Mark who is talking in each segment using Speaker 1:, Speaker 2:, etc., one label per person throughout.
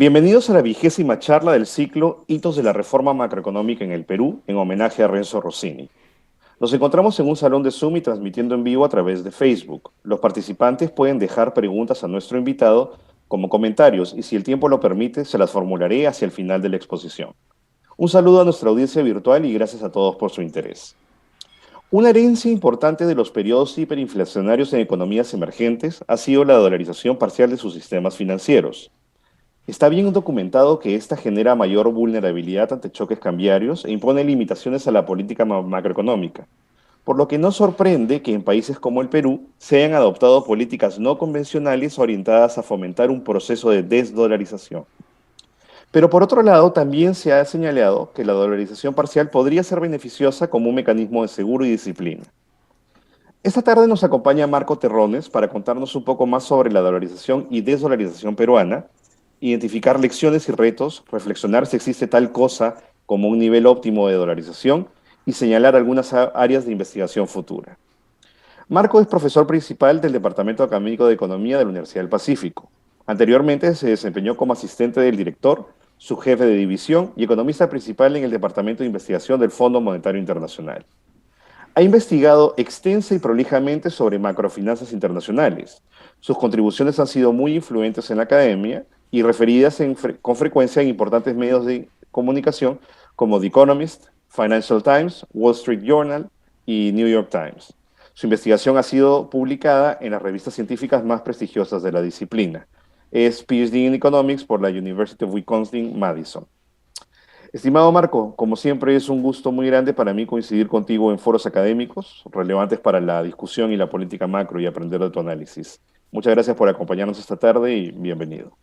Speaker 1: Bienvenidos a la 20ª charla del ciclo Hitos de la Reforma Macroeconómica en el Perú, en homenaje a Renzo Rossini. Nos encontramos en un salón de Zoom y transmitiendo en vivo a través de Facebook. Los participantes pueden dejar preguntas a nuestro invitado como comentarios y si el tiempo lo permite, se las formularé hacia el final de la exposición. Un saludo a nuestra audiencia virtual y gracias a todos por su interés. Una herencia importante de los periodos hiperinflacionarios en economías emergentes ha sido la dolarización parcial de sus sistemas financieros. Está bien documentado que esta genera mayor vulnerabilidad ante choques cambiarios e impone limitaciones a la política macroeconómica, por lo que no sorprende que en países como el Perú se hayan adoptado políticas no convencionales orientadas a fomentar un proceso de desdolarización. Pero por otro lado, también se ha señalado que la dolarización parcial podría ser beneficiosa como un mecanismo de seguro y disciplina. Esta tarde nos acompaña Marco Terrones para contarnos un poco más sobre la dolarización y desdolarización peruana, identificar lecciones y retos, reflexionar si existe tal cosa como un nivel óptimo de dolarización y señalar algunas áreas de investigación futura. Marco es profesor principal del Departamento Académico de Economía de la Universidad del Pacífico. Anteriormente se desempeñó como asistente del director, subjefe de división y economista principal en el Departamento de Investigación del Fondo Monetario Internacional. Ha investigado extensa y prolijamente sobre macrofinanzas internacionales. Sus contribuciones han sido muy influentes en la academia y referidas con frecuencia en importantes medios de comunicación como The Economist, Financial Times, Wall Street Journal y New York Times. Su investigación ha sido publicada en las revistas científicas más prestigiosas de la disciplina. Es PhD en Economics por la University of Wisconsin-Madison. Estimado Marco, como siempre es un gusto muy grande para mí coincidir contigo en foros académicos relevantes para la discusión y la política macro y aprender de tu análisis. Muchas gracias por acompañarnos esta tarde y bienvenido.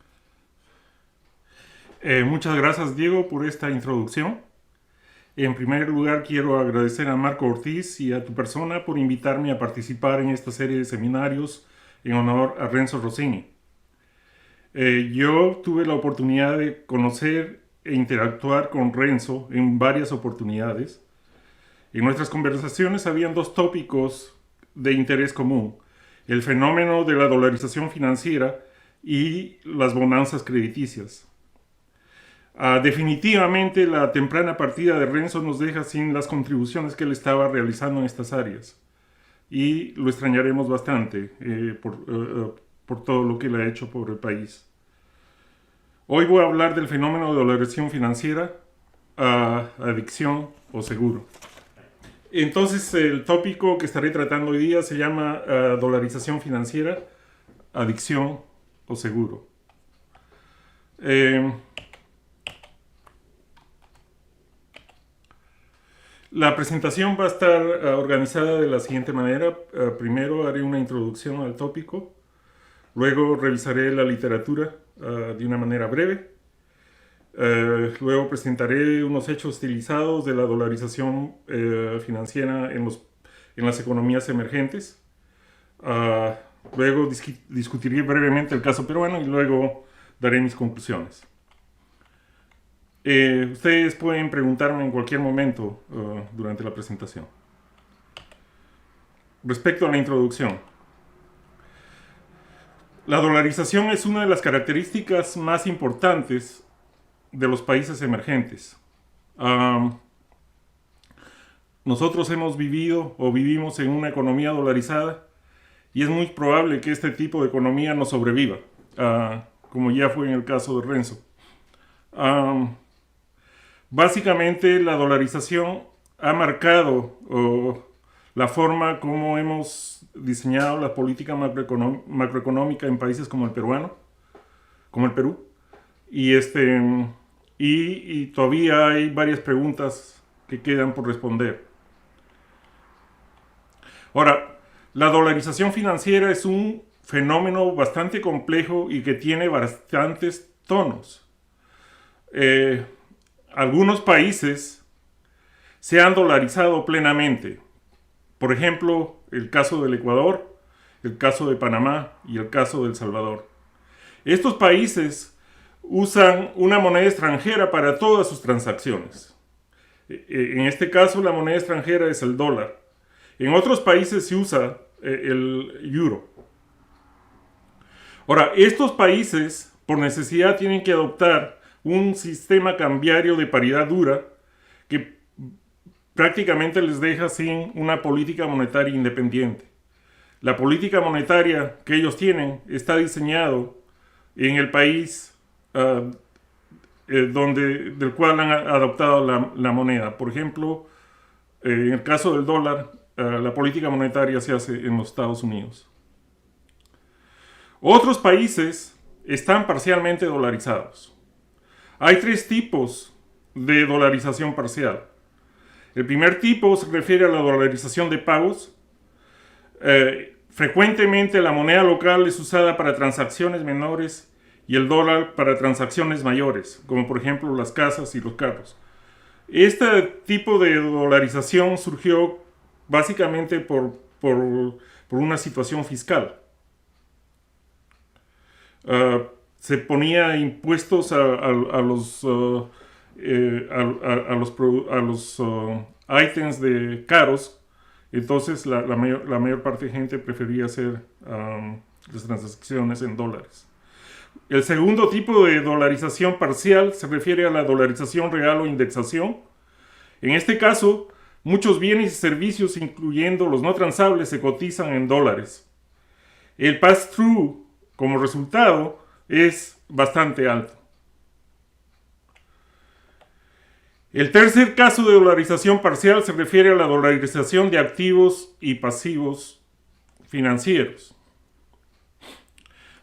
Speaker 2: Muchas gracias, Diego, por esta introducción. En primer lugar, quiero agradecer a Marco Ortiz y a tu persona por invitarme a participar en esta serie de seminarios en honor a Renzo Rossini. Yo tuve la oportunidad de conocer e interactuar con Renzo en varias oportunidades. En nuestras conversaciones habían dos tópicos de interés común: el fenómeno de la dolarización financiera y las bonanzas crediticias. Definitivamente la temprana partida de Renzo nos deja sin las contribuciones que él estaba realizando en estas áreas y lo extrañaremos bastante por todo lo que él ha hecho por el país. Hoy voy a hablar del fenómeno de dolarización financiera, adicción o seguro. Entonces el tópico que estaré tratando hoy día se llama dolarización financiera, adicción o seguro. La presentación va a estar organizada de la siguiente manera. Primero haré una introducción al tópico, luego revisaré la literatura de una manera breve, luego presentaré unos hechos estilizados de la dolarización financiera en las economías emergentes, luego discutiré brevemente el caso peruano y luego daré mis conclusiones. Ustedes pueden preguntarme en cualquier momento durante la presentación. Respecto a la introducción, la dolarización es una de las características más importantes de los países emergentes. Nosotros hemos vivido o vivimos en una economía dolarizada y es muy probable que este tipo de economía no sobreviva, como ya fue en el caso de Renzo. Básicamente, la dolarización ha marcado la forma como hemos diseñado la política macroeconómica en países como el Perú. Y todavía hay varias preguntas que quedan por responder. Ahora, la dolarización financiera es un fenómeno bastante complejo y que tiene bastantes tonos. Algunos países se han dolarizado plenamente. Por ejemplo, el caso del Ecuador, el caso de Panamá y el caso de El Salvador. Estos países usan una moneda extranjera para todas sus transacciones. En este caso, la moneda extranjera es el dólar. En otros países se usa el euro. Ahora, estos países por necesidad tienen que adoptar un sistema cambiario de paridad dura que prácticamente les deja sin una política monetaria independiente. La política monetaria que ellos tienen está diseñado en el país del cual han adoptado la moneda. Por ejemplo, en el caso del dólar, la política monetaria se hace en los Estados Unidos. Otros países están parcialmente dolarizados. Hay tres tipos de dolarización parcial. El primer tipo se refiere a la dolarización de pagos. Frecuentemente la moneda local es usada para transacciones menores y el dólar para transacciones mayores, como por ejemplo las casas y los carros. Este tipo de dolarización surgió básicamente por una situación fiscal. Se ponía impuestos a los ítems de caros. Entonces la mayor parte de gente prefería hacer las transacciones en dólares. El segundo tipo de dolarización parcial se refiere a la dolarización real o indexación. En este caso, muchos bienes y servicios, incluyendo los no transables, se cotizan en dólares. El pass-through, como resultado, es bastante alto. El tercer caso de dolarización parcial se refiere a la dolarización de activos y pasivos financieros.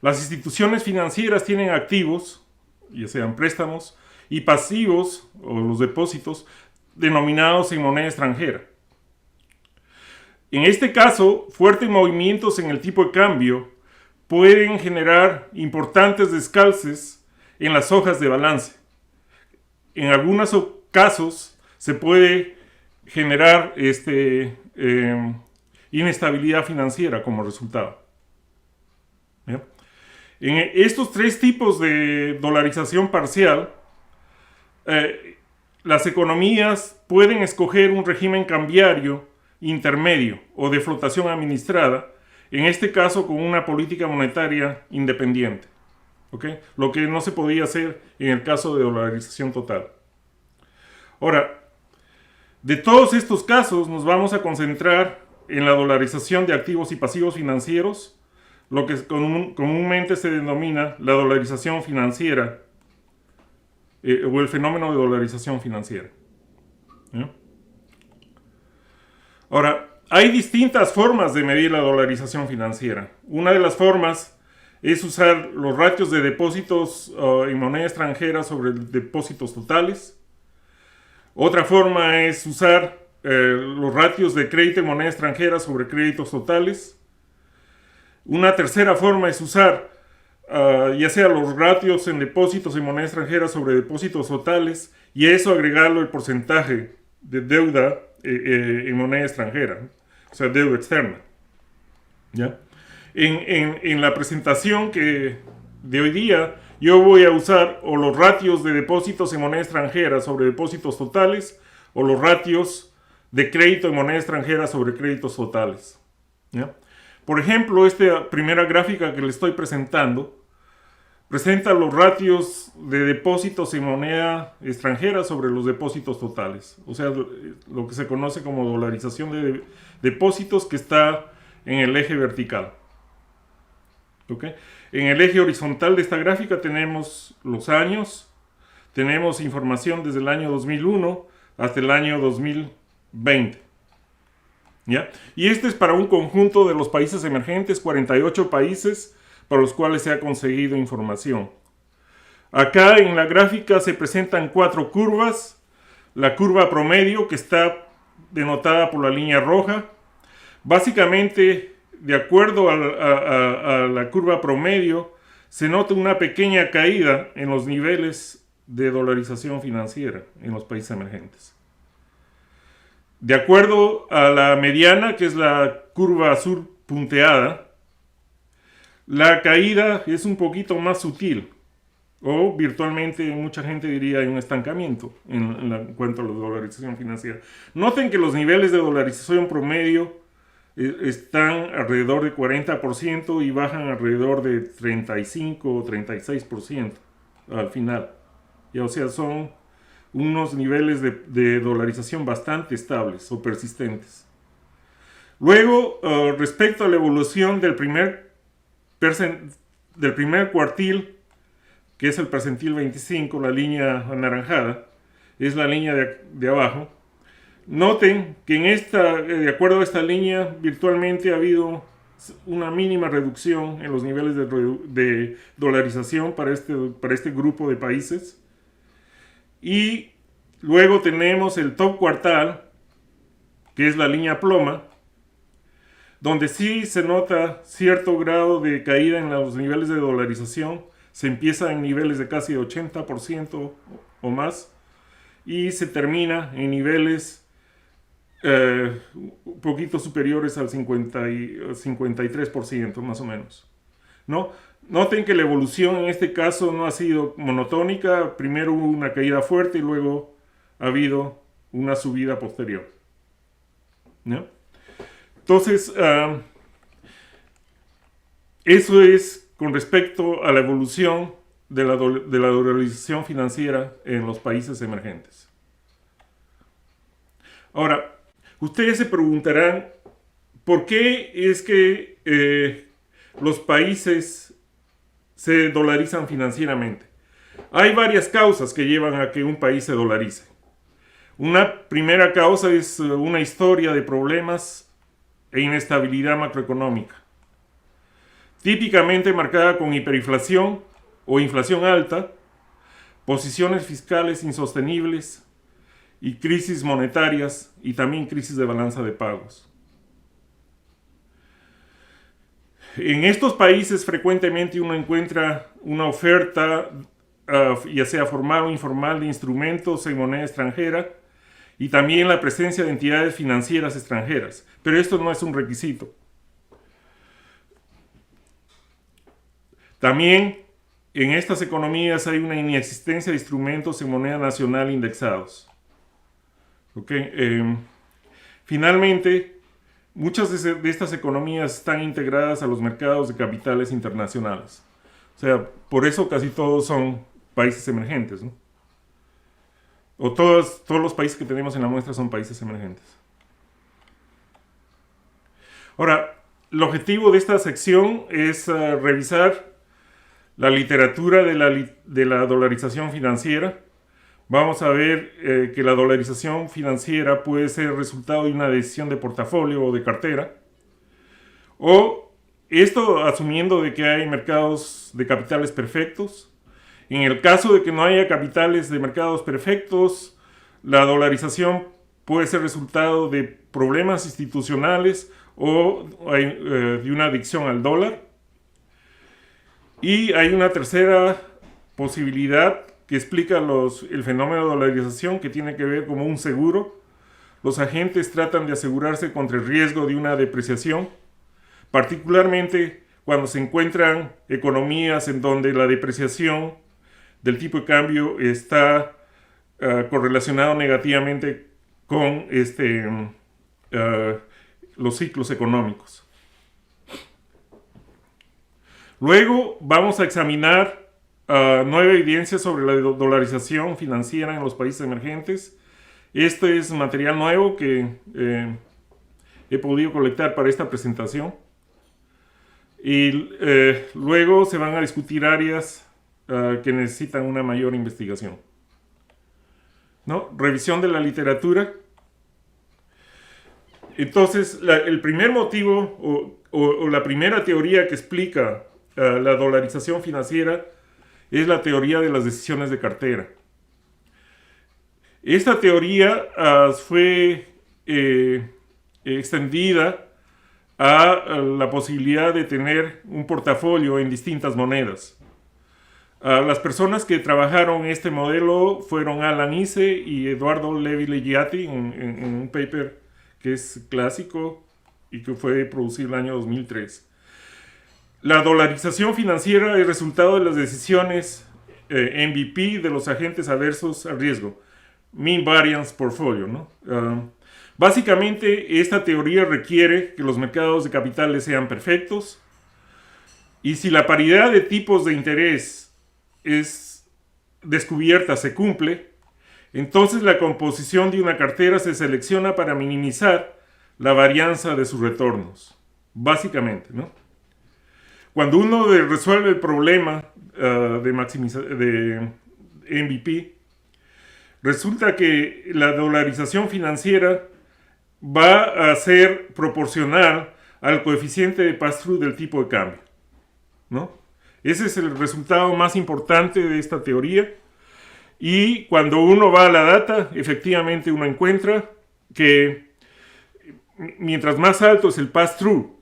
Speaker 2: Las instituciones financieras tienen activos, ya sean préstamos, y pasivos, o los depósitos, denominados en moneda extranjera. En este caso, fuertes movimientos en el tipo de cambio pueden generar importantes descalces en las hojas de balance. En algunos casos se puede generar inestabilidad financiera como resultado. ¿Bien? En estos tres tipos de dolarización parcial, las economías pueden escoger un régimen cambiario intermedio o de flotación administrada, en este caso con una política monetaria independiente. ¿Okay? Lo que no se podía hacer en el caso de dolarización total. Ahora, de todos estos casos nos vamos a concentrar en la dolarización de activos y pasivos financieros, lo que comúnmente se denomina la dolarización financiera o el fenómeno de dolarización financiera. ¿Sí? Ahora, hay distintas formas de medir la dolarización financiera. Una de las formas es usar los ratios de depósitos en moneda extranjera sobre depósitos totales. Otra forma es usar los ratios de crédito en moneda extranjera sobre créditos totales. Una tercera forma es usar ya sea los ratios en depósitos en moneda extranjera sobre depósitos totales y a eso agregarlo el porcentaje de deuda en moneda extranjera, o sea, deuda externa. ¿Ya? En la presentación de hoy día, yo voy a usar o los ratios de depósitos en moneda extranjera sobre depósitos totales o los ratios de crédito en moneda extranjera sobre créditos totales. ¿Ya? Por ejemplo, esta primera gráfica que le estoy presentando presenta los ratios de depósitos en moneda extranjera sobre los depósitos totales. O sea, lo que se conoce como dolarización de depósitos que está en el eje vertical. ¿Okay? En el eje horizontal de esta gráfica tenemos los años. Tenemos información desde el año 2001 hasta el año 2020. ¿Ya? Y este es para un conjunto de los países emergentes, 48 países para los cuales se ha conseguido información. Acá en la gráfica se presentan 4 curvas. La curva promedio, que está denotada por la línea roja. Básicamente, de acuerdo a la curva promedio, se nota una pequeña caída en los niveles de dolarización financiera en los países emergentes. De acuerdo a la mediana, que es la curva azul punteada, la caída es un poquito más sutil, o virtualmente mucha gente diría hay un estancamiento en cuanto a la dolarización financiera. Noten que los niveles de dolarización promedio están alrededor de 40% y bajan alrededor de 35 o 36% al final. Y, o sea, son unos niveles de dolarización bastante estables o persistentes. Luego, respecto a la evolución del primer cuartil, que es el percentil 25, la línea anaranjada, es la línea de abajo. Noten que de acuerdo a esta línea, virtualmente ha habido una mínima reducción en los niveles de dolarización para este grupo de países. Y luego tenemos el top cuartal, que es la línea ploma, donde sí se nota cierto grado de caída en los niveles de dolarización. Se empieza en niveles de casi 80% o más y se termina en niveles un poquito superiores al 53% más o menos, ¿no? Noten que la evolución en este caso no ha sido monotónica. Primero hubo una caída fuerte y luego ha habido una subida posterior, ¿no? Entonces, eso es con respecto a la evolución de la dolarización financiera en los países emergentes. Ahora, ustedes se preguntarán, ¿por qué es que los países se dolarizan financieramente? Hay varias causas que llevan a que un país se dolarice. Una primera causa es una historia de problemas e inestabilidad macroeconómica, típicamente marcada con hiperinflación o inflación alta, posiciones fiscales insostenibles y crisis monetarias y también crisis de balanza de pagos. En estos países frecuentemente uno encuentra una oferta, ya sea formal o informal, de instrumentos en moneda extranjera y también la presencia de entidades financieras extranjeras. Pero esto no es un requisito. También en estas economías hay una inexistencia de instrumentos en moneda nacional indexados. Finalmente, muchas de estas economías están integradas a los mercados de capitales internacionales. O sea, por eso casi todos son países emergentes, ¿no? O todos los países que tenemos en la muestra son países emergentes. Ahora, el objetivo de esta sección es revisar la literatura de la dolarización financiera. Vamos a ver que la dolarización financiera puede ser resultado de una decisión de portafolio o de cartera. O esto asumiendo de que hay mercados de capitales perfectos. En el caso de que no haya capitales de mercados perfectos, la dolarización puede ser resultado de problemas institucionales o de una adicción al dólar. Y hay una tercera posibilidad que explica el fenómeno de dolarización, que tiene que ver como un seguro. Los agentes tratan de asegurarse contra el riesgo de una depreciación, particularmente cuando se encuentran economías en donde la depreciación del tipo de cambio está correlacionado negativamente con los ciclos económicos. Luego vamos a examinar nueva evidencia sobre la dolarización financiera en los países emergentes. Este es material nuevo que he podido colectar para esta presentación. Y luego se van a discutir áreas que necesitan una mayor investigación, ¿no? Revisión de la literatura. Entonces, el primer motivo o la primera teoría que explica la dolarización financiera es la teoría de las decisiones de cartera. Esta teoría fue extendida a la posibilidad de tener un portafolio en distintas monedas. Las personas que trabajaron en este modelo fueron Alan Ise y Eduardo Levi-Leggiati en un paper que es clásico y que fue producido el año 2003. La dolarización financiera es resultado de las decisiones MVP de los agentes adversos al riesgo, Mean Variance Portfolio, ¿no? Básicamente, esta teoría requiere que los mercados de capitales sean perfectos, y si la paridad de tipos de interés es descubierta, se cumple, entonces la composición de una cartera se selecciona para minimizar la varianza de sus retornos. Básicamente, ¿no? Cuando uno resuelve el problema de MVP, resulta que la dolarización financiera va a ser proporcional al coeficiente de pass-through del tipo de cambio, ¿no? Ese es el resultado más importante de esta teoría. Y cuando uno va a la data, efectivamente uno encuentra que mientras más alto es el pass-through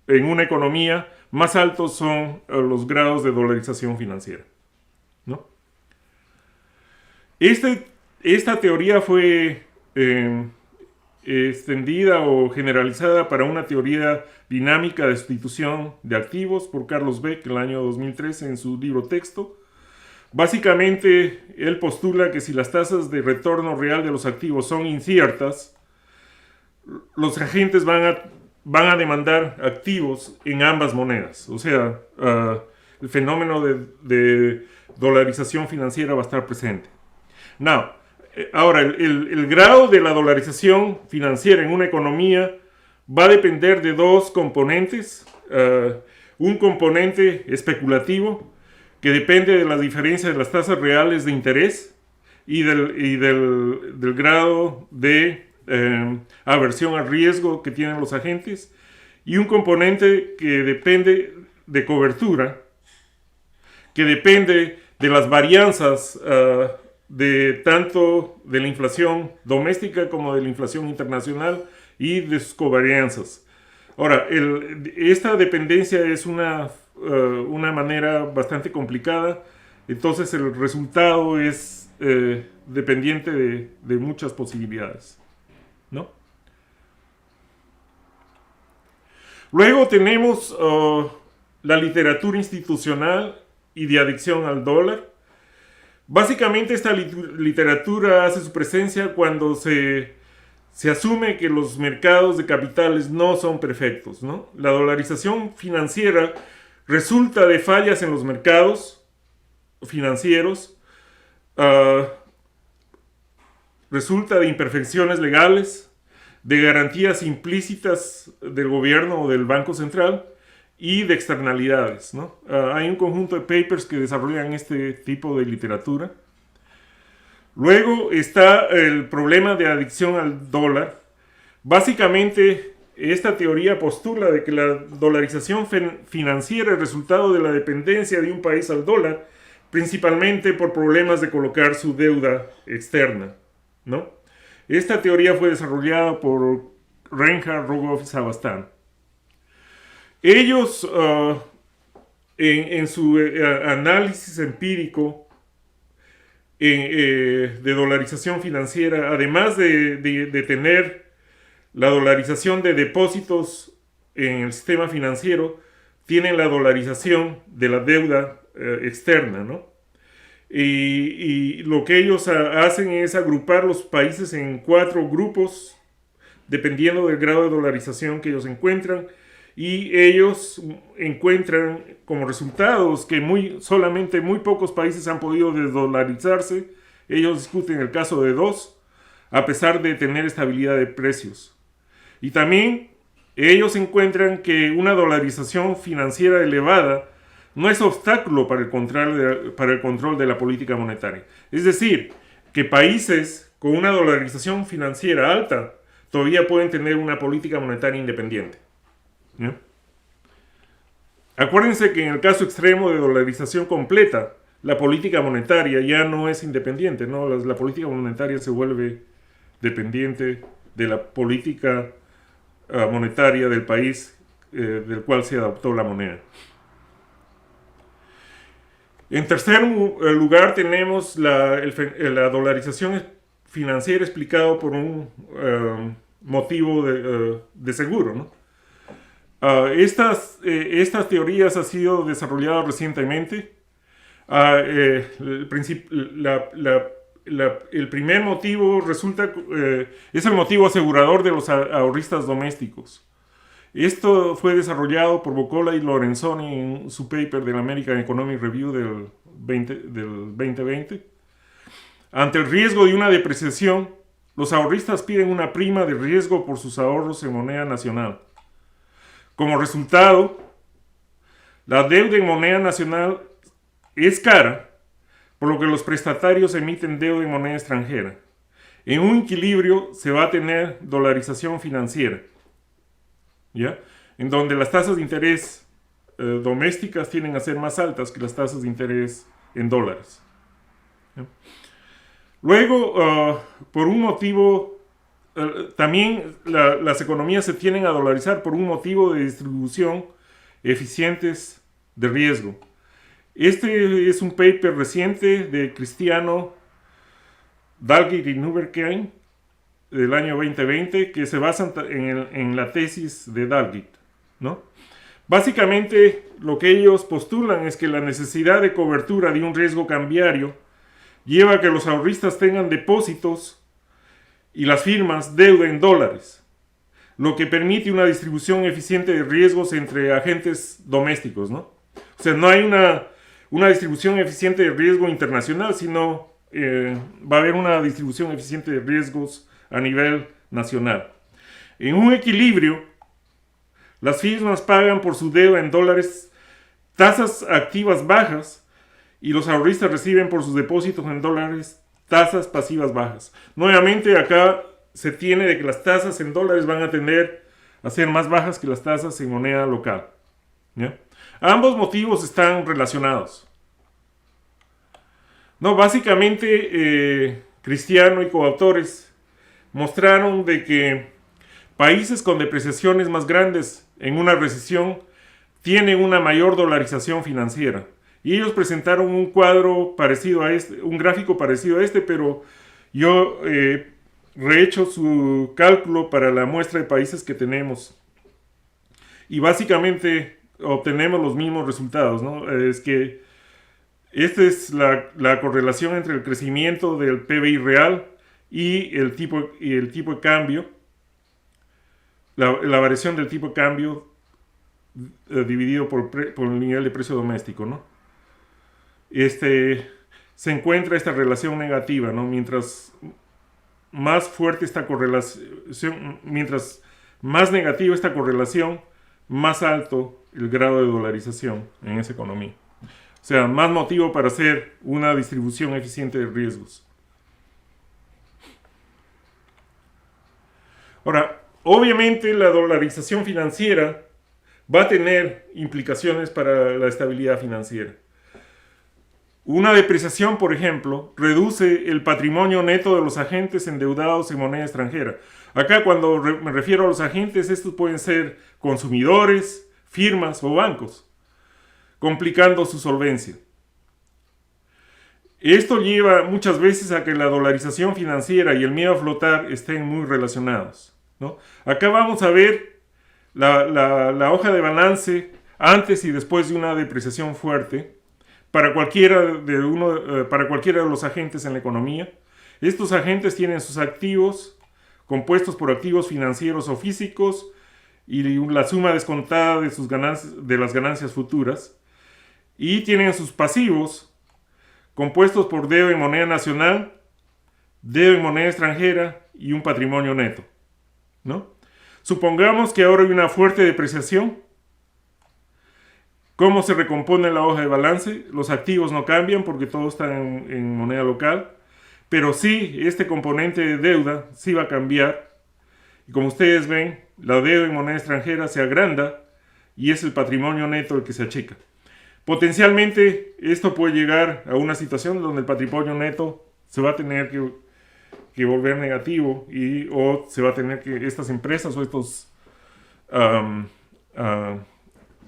Speaker 2: en una economía, más altos son los grados de dolarización financiera, ¿no? Esta teoría fue extendida o generalizada para una teoría dinámica de sustitución de activos por Carlos Beck en el año 2013 en su libro texto. Básicamente, él postula que si las tasas de retorno real de los activos son inciertas, los agentes van a demandar activos en ambas monedas. O sea, el fenómeno de dolarización financiera va a estar presente. Ahora, el grado de la dolarización financiera en una economía va a depender de dos componentes. Un componente especulativo, que depende de la diferencia de las tasas reales de interés y del grado de aversión al riesgo que tienen los agentes, y un componente que depende de cobertura, que depende de las varianzas de tanto de la inflación doméstica como de la inflación internacional y de sus covarianzas. Ahora, esta dependencia es una manera bastante complicada, entonces el resultado es dependiente de muchas posibilidades, ¿no? Luego tenemos la literatura institucional y de adicción al dólar. Básicamente esta literatura hace su presencia cuando se asume que los mercados de capitales no son perfectos, ¿no? La dolarización financiera resulta de fallas en los mercados financieros, resulta de imperfecciones legales, de garantías implícitas del gobierno o del Banco Central y de externalidades, ¿no? Hay un conjunto de papers que desarrollan este tipo de literatura. Luego está el problema de adicción al dólar. Básicamente, esta teoría postula de que la dolarización financiera es resultado de la dependencia de un país al dólar, principalmente por problemas de colocar su deuda externa, ¿no? Esta teoría fue desarrollada por Reinhard, Rogoff y Savastán. Ellos, en su análisis empírico de dolarización financiera, además de tener la dolarización de depósitos en el sistema financiero, tienen la dolarización de la deuda externa, ¿no? Y lo que ellos hacen es agrupar los países en 4 grupos, dependiendo del grado de dolarización que ellos encuentran, y ellos encuentran como resultados que solamente muy pocos países han podido desdolarizarse. Ellos discuten el caso de 2, a pesar de tener estabilidad de precios. Y también ellos encuentran que una dolarización financiera elevada no es obstáculo para el control de la política monetaria. Es decir, que países con una dolarización financiera alta todavía pueden tener una política monetaria independiente. ¿Sí? Acuérdense que en el caso extremo de dolarización completa, la política monetaria ya no es independiente, ¿no? La política monetaria se vuelve dependiente de la política monetaria del país del cual se adoptó la moneda. En tercer lugar tenemos la dolarización financiera explicado por un motivo de seguro, ¿no? Estas teorías han sido desarrolladas recientemente. el primer motivo es el motivo asegurador de los ahorristas domésticos. Esto fue desarrollado por Bocola y Lorenzoni en su paper del American Economic Review del 2020. Ante el riesgo de una depreciación, los ahorristas piden una prima de riesgo por sus ahorros en moneda nacional. Como resultado, la deuda en moneda nacional es cara, por lo que los prestatarios emiten deuda en moneda extranjera. En un equilibrio se va a tener dolarización financiera, ¿ya? En donde las tasas de interés domésticas tienden a ser más altas que las tasas de interés en dólares, ¿ya? Luego, por un motivo, también las economías se tienden a dolarizar por un motivo de distribución eficientes de riesgo. Este es un paper reciente de Cristiano, Dalgid y Nuberkein del año 2020 que se basa en la tesis de Dalgid, ¿no? Básicamente lo que ellos postulan es que la necesidad de cobertura de un riesgo cambiario lleva a que los ahorristas tengan depósitos y las firmas deuda en dólares, lo que permite una distribución eficiente de riesgos entre agentes domésticos, ¿no? O sea, no hay una distribución eficiente de riesgo internacional, sino va a haber una distribución eficiente de riesgos a nivel nacional. En un equilibrio, las firmas pagan por su deuda en dólares tasas activas bajas y los ahorristas reciben por sus depósitos en dólares tasas pasivas bajas. Nuevamente acá se tiene de que las tasas en dólares van a tender a ser más bajas que las tasas en moneda local, ¿ya? Ambos motivos están relacionados. No, básicamente Cristiano y coautores mostraron de que países con depreciaciones más grandes en una recesión tienen una mayor dolarización financiera. Y ellos presentaron un cuadro parecido a este, un gráfico parecido a este, pero yo rehecho su cálculo para la muestra de países que tenemos. Y básicamente obtenemos los mismos resultados, ¿no? Es que esta es la correlación entre el crecimiento del PBI real y el tipo de cambio, la variación del tipo de cambio dividido por el nivel de precio doméstico, ¿no? Se encuentra esta relación negativa, ¿no? Mientras más fuerte esta correlación, mientras más negativa esta correlación, más alto el grado de dolarización en esa economía. O sea, más motivo para hacer una distribución eficiente de riesgos. Ahora, obviamente la dolarización financiera va a tener implicaciones para la estabilidad financiera. Una depreciación, por ejemplo, reduce el patrimonio neto de los agentes endeudados en moneda extranjera. Acá cuando me refiero a los agentes, estos pueden ser consumidores, firmas o bancos, complicando su solvencia. Esto lleva muchas veces a que la dolarización financiera y el miedo a flotar estén muy relacionados, ¿no? Acá vamos a ver la hoja de balance antes y después de una depreciación fuerte para cualquiera de los agentes en la economía. Estos agentes tienen sus activos compuestos por activos financieros o físicos y la suma descontada de las ganancias futuras, y tienen sus pasivos compuestos por deuda en moneda nacional, deuda en moneda extranjera y un patrimonio neto, ¿no? Supongamos que ahora hay una fuerte depreciación. ¿Cómo se recompone la hoja de balance? Los activos no cambian porque todo está en moneda local, pero sí, este componente de deuda sí va a cambiar. Y como ustedes ven, la deuda en moneda extranjera se agranda y es el patrimonio neto el que se achica. Potencialmente, esto puede llegar a una situación donde el patrimonio neto se va a tener que volver negativo o se va a tener que, estas empresas o estos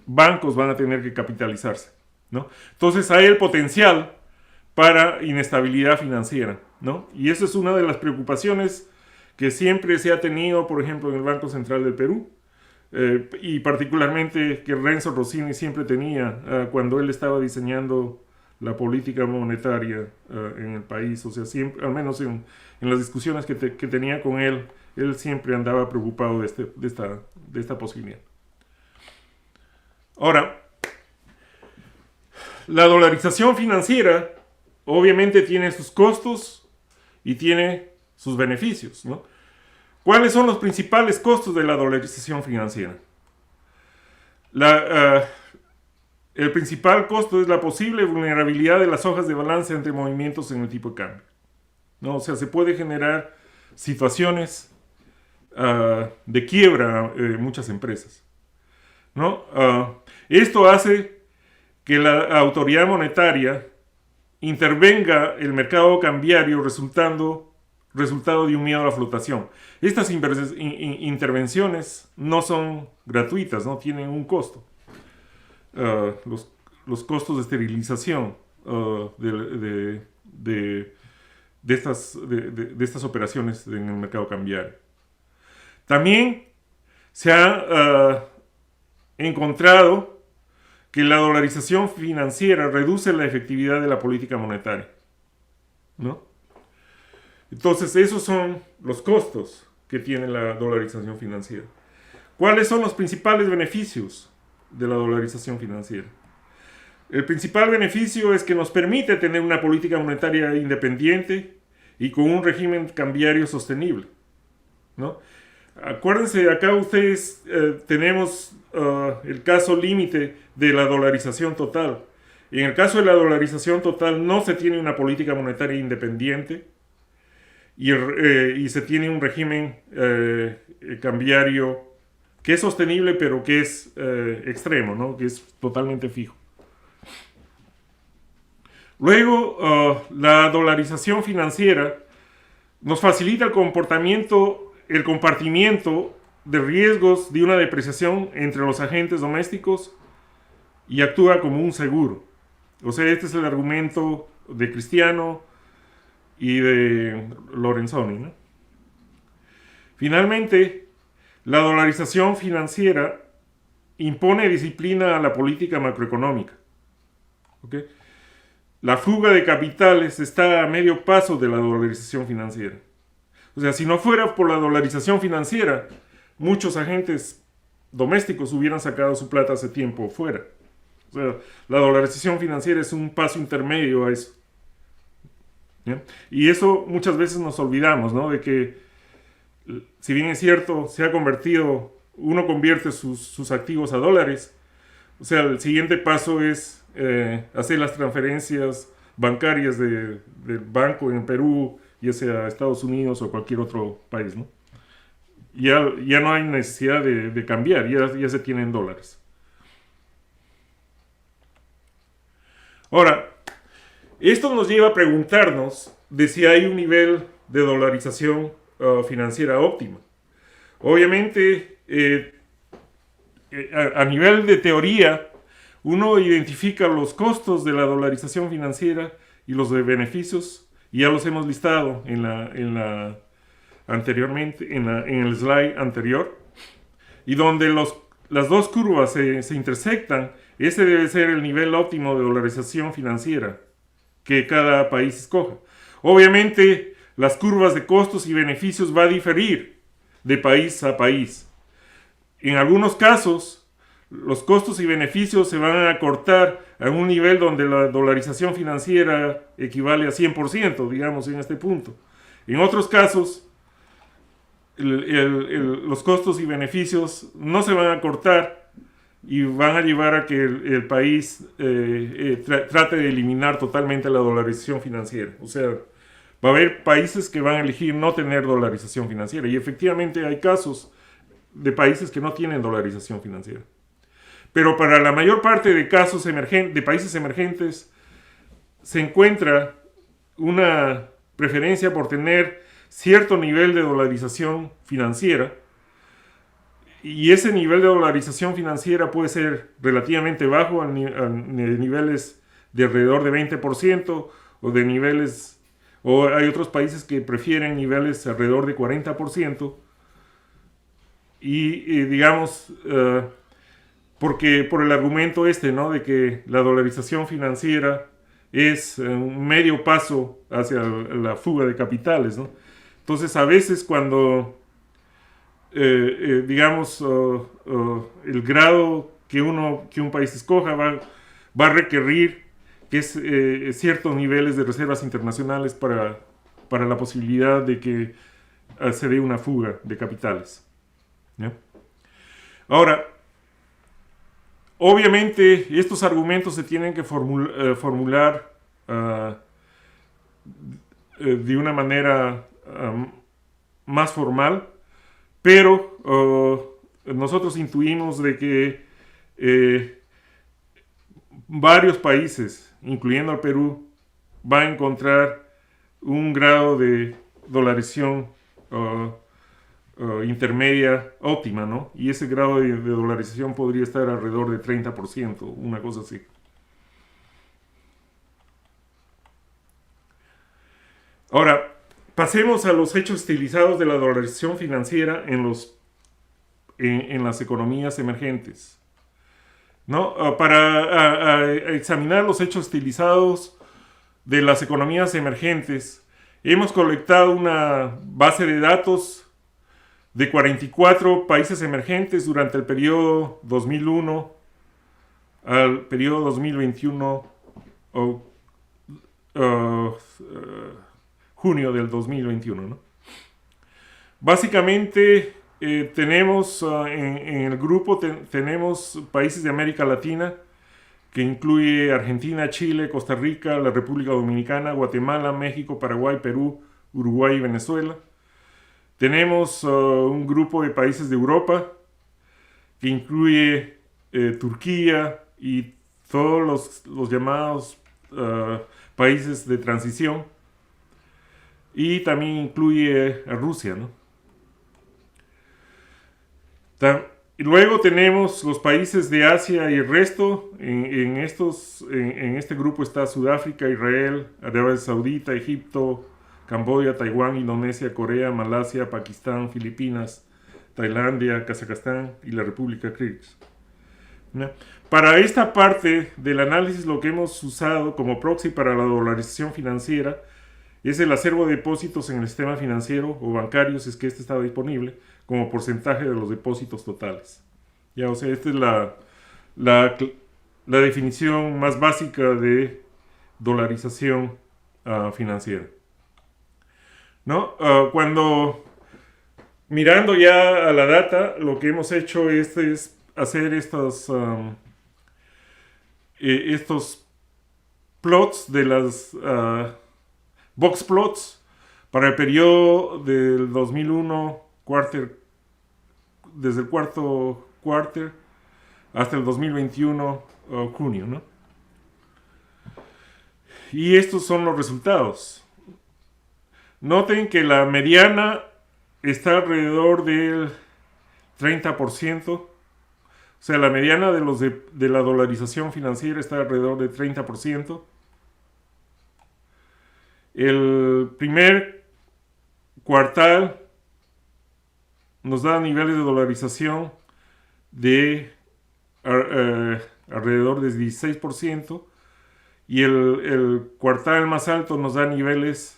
Speaker 2: bancos van a tener que capitalizarse, ¿no? Entonces hay el potencial para inestabilidad financiera, ¿no? Y esa es una de las preocupaciones que siempre se ha tenido, por ejemplo, en el Banco Central del Perú, y particularmente que Renzo Rossini siempre tenía cuando él estaba diseñando la política monetaria en el país. O sea, siempre, al menos en las discusiones que tenía con él siempre andaba preocupado de esta posibilidad. Ahora, la dolarización financiera obviamente tiene sus costos y tiene sus beneficios, ¿no? ¿Cuáles son los principales costos de la dolarización financiera? El principal costo es la posible vulnerabilidad de las hojas de balance ante movimientos en el tipo de cambio, ¿no? O sea, se puede generar situaciones de quiebra en muchas empresas, ¿no? Esto hace que la autoridad monetaria intervenga el mercado cambiario resultado de un miedo a la flotación. Estas intervenciones no son gratuitas, no tienen un costo. Los costos de esterilización de estas operaciones en el mercado cambiario. También se ha encontrado que la dolarización financiera reduce la efectividad de la política monetaria, ¿no? Entonces, esos son los costos que tiene la dolarización financiera. ¿Cuáles son los principales beneficios de la dolarización financiera? El principal beneficio es que nos permite tener una política monetaria independiente y con un régimen cambiario sostenible, ¿no? Acuérdense, acá ustedes tenemos el caso límite de la dolarización total. En el caso de la dolarización total no se tiene una política monetaria independiente y se tiene un régimen cambiario que es sostenible pero que es extremo, ¿no? Que es totalmente fijo. Luego, la dolarización financiera nos facilita el compartimiento de riesgos de una depreciación entre los agentes domésticos y actúa como un seguro. O sea, este es el argumento de Cristiano y de Lorenzoni, ¿no? Finalmente, la dolarización financiera impone disciplina a la política macroeconómica, ¿okay? La fuga de capitales está a medio paso de la dolarización financiera. O sea, si no fuera por la dolarización financiera, muchos agentes domésticos hubieran sacado su plata hace tiempo fuera. O sea, la dolarización financiera es un paso intermedio a eso, ¿ya? Y eso muchas veces nos olvidamos, ¿no? De que, si bien es cierto, uno convierte sus activos a dólares. O sea, el siguiente paso es hacer las transferencias bancarias del banco en Perú, ya sea a Estados Unidos o cualquier otro país, ¿no? Ya no hay necesidad de cambiar, ya se tienen dólares. Ahora, esto nos lleva a preguntarnos de si hay un nivel de dolarización financiera óptima. Obviamente, a nivel de teoría, uno identifica los costos de la dolarización financiera y los de beneficios, y ya los hemos listado en el slide anterior, y donde las dos curvas se intersectan. Ese debe ser el nivel óptimo de dolarización financiera que cada país escoja. Obviamente, las curvas de costos y beneficios va a diferir de país a país. En algunos casos, los costos y beneficios se van a acortar a un nivel donde la dolarización financiera equivale a 100%, digamos, en este punto. En otros casos, los costos y beneficios no se van a acortar y van a llevar a que el país trate de eliminar totalmente la dolarización financiera. O sea, va a haber países que van a elegir no tener dolarización financiera, y efectivamente hay casos de países que no tienen dolarización financiera. Pero para la mayor parte de casos de países emergentes se encuentra una preferencia por tener cierto nivel de dolarización financiera, y ese nivel de dolarización financiera puede ser relativamente bajo a niveles de alrededor de 20%, o hay otros países que prefieren niveles alrededor de 40%, y digamos, porque por el argumento ¿no? De que la dolarización financiera es un medio paso hacia la fuga de capitales, ¿no? Entonces, a veces cuando, digamos, el grado que un país escoja va a requerir que ciertos niveles de reservas internacionales para la posibilidad de que se dé una fuga de capitales, ¿no? Ahora, obviamente, estos argumentos se tienen que formular uh, de una manera más formal, pero nosotros intuimos de que varios países, incluyendo al Perú, va a encontrar un grado de dolarización intermedia óptima, ¿no? Y ese grado de dolarización podría estar alrededor de 30%, una cosa así. Ahora, pasemos a los hechos estilizados de la dolarización financiera en las economías emergentes, ¿no? Para examinar los hechos estilizados de las economías emergentes, hemos colectado una base de datos de 44 países emergentes durante el periodo 2001 al periodo 2021 o junio del 2021, ¿no? Básicamente tenemos en el grupo tenemos países de América Latina, que incluye Argentina, Chile, Costa Rica, la República Dominicana, Guatemala, México, Paraguay, Perú, Uruguay y Venezuela. Tenemos un grupo de países de Europa, que incluye Turquía y todos los llamados países de transición. Y también incluye a Rusia, ¿no? Y luego tenemos los países de Asia y el resto. En este grupo está Sudáfrica, Israel, Arabia Saudita, Egipto, Camboya, Taiwán, Indonesia, Corea, Malasia, Pakistán, Filipinas, Tailandia, Kazajstán y la República Kirguistán, ¿no? Para esta parte del análisis, lo que hemos usado como proxy para la dolarización financiera es el acervo de depósitos en el sistema financiero o bancario, si es que este está disponible, como porcentaje de los depósitos totales. Ya, o sea, esta es la definición más básica de dolarización financiera, ¿no? Cuando mirando ya a la data, lo que hemos hecho es hacer estos plots de las box plots para el periodo del 2001 desde el cuarto quarter hasta el 2021 junio, ¿no? Y estos son los resultados. Noten que la mediana está alrededor del 30%. O sea, la mediana de la dolarización financiera está alrededor del 30%. El primer cuartal nos da niveles de dolarización de alrededor del 16%. Y el cuartal más alto nos da niveles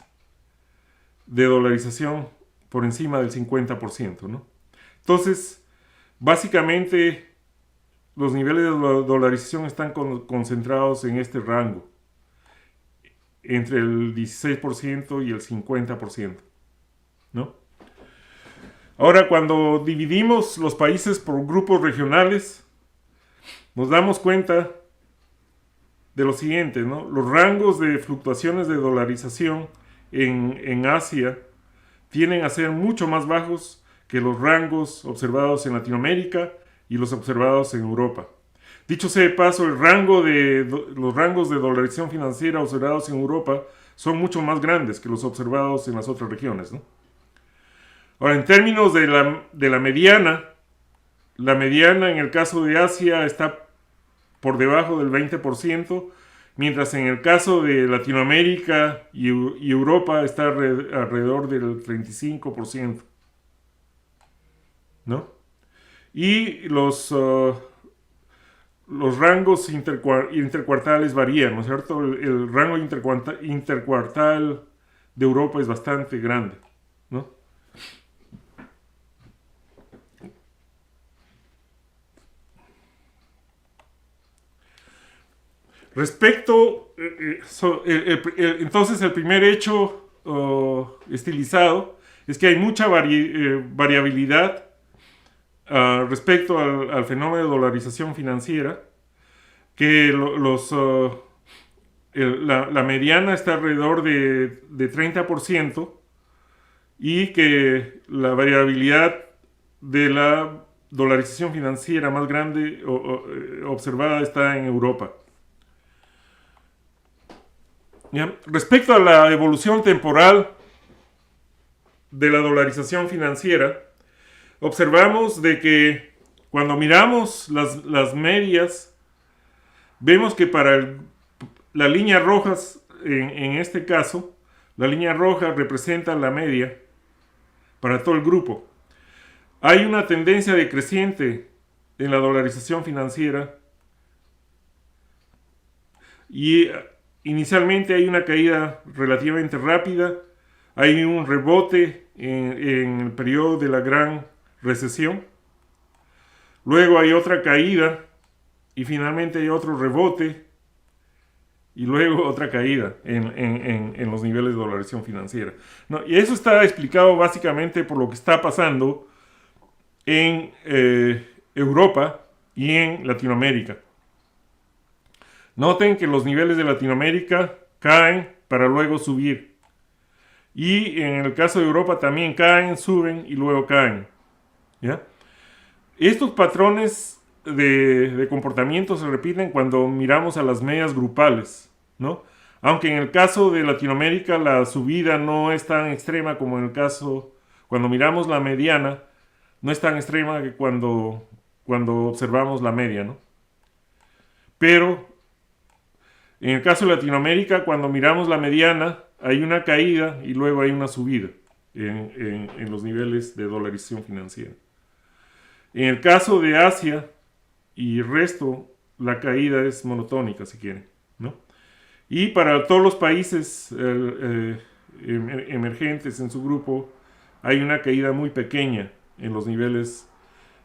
Speaker 2: de dolarización por encima del 50%, ¿no? Entonces, básicamente, los niveles de dolarización están concentrados en este rango, entre el 16% y el 50%, ¿no? Ahora, cuando dividimos los países por grupos regionales, nos damos cuenta de lo siguiente, ¿no? Los rangos de fluctuaciones de dolarización en Asia tienden a ser mucho más bajos que los rangos observados en Latinoamérica y los observados en Europa. Dicho sea de paso, los rangos de dolarización financiera observados en Europa son mucho más grandes que los observados en las otras regiones, ¿no? Ahora, en términos de la mediana en el caso de Asia está por debajo del 20%, mientras en el caso de Latinoamérica y Europa está alrededor del 35%, ¿no? Y los los rangos intercuartales varían, ¿no es cierto? El rango intercuartal de Europa es bastante grande, ¿no? Respecto, entonces el primer hecho estilizado es que hay mucha variabilidad respecto al fenómeno de dolarización financiera, que la mediana está alrededor de 30% y que la variabilidad de la dolarización financiera más grande observada está en Europa. ¿Ya? Respecto a la evolución temporal de la dolarización financiera, observamos de que cuando miramos las medias, vemos que para la línea roja, en este caso, la línea roja representa la media para todo el grupo. Hay una tendencia decreciente en la dolarización financiera y inicialmente hay una caída relativamente rápida, hay un rebote en el periodo de la gran recesión, luego hay otra caída y finalmente hay otro rebote y luego otra caída en los niveles de dolarización financiera. ¿No? Y eso está explicado básicamente por lo que está pasando en Europa y en Latinoamérica. Noten que los niveles de Latinoamérica caen para luego subir. Y en el caso de Europa también caen, suben y luego caen. ¿Ya? Estos patrones de comportamiento se repiten cuando miramos a las medias grupales, ¿no? Aunque en el caso de Latinoamérica la subida no es tan extrema como en el caso, cuando miramos la mediana, no es tan extrema que cuando observamos la media, ¿no? Pero en el caso de Latinoamérica, cuando miramos la mediana, hay una caída y luego hay una subida en los niveles de dolarización financiera. En el caso de Asia y el resto, la caída es monotónica, si quieren, ¿no? Y para todos los países emergentes en su grupo, hay una caída muy pequeña en los niveles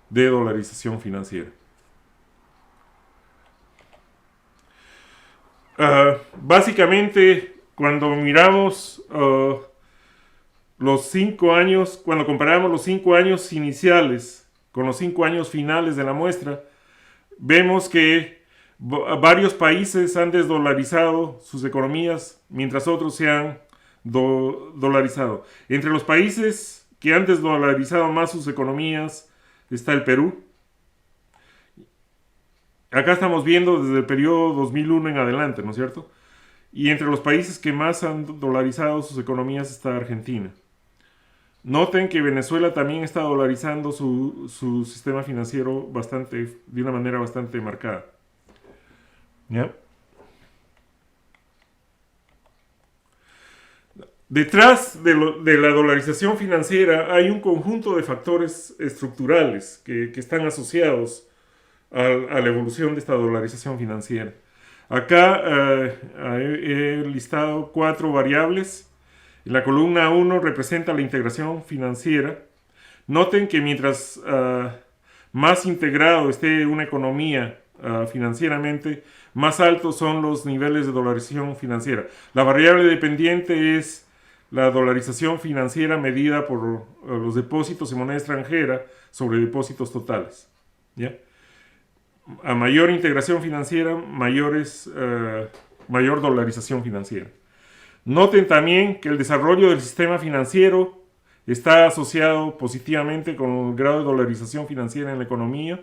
Speaker 2: de dolarización financiera. Básicamente, cuando miramos los 5 años, cuando comparamos los 5 años iniciales con los 5 años finales de la muestra, vemos que varios países han desdolarizado sus economías, mientras otros se han dolarizado. Entre los países que han desdolarizado más sus economías está el Perú. Acá estamos viendo desde el periodo 2001 en adelante, ¿no es cierto? Y entre los países que más han dolarizado sus economías está Argentina. Noten que Venezuela también está dolarizando su sistema financiero de una manera bastante marcada. ¿Ya? Detrás de la dolarización financiera hay un conjunto de factores estructurales que están asociados a la evolución de esta dolarización financiera. Acá he listado 4 variables. La columna 1 representa la integración financiera. Noten que mientras más integrado esté una economía financieramente, más altos son los niveles de dolarización financiera. La variable dependiente es la dolarización financiera medida por los depósitos en moneda extranjera sobre depósitos totales. ¿Ya? A mayor integración financiera, mayor dolarización financiera. Noten también que el desarrollo del sistema financiero está asociado positivamente con el grado de dolarización financiera en la economía.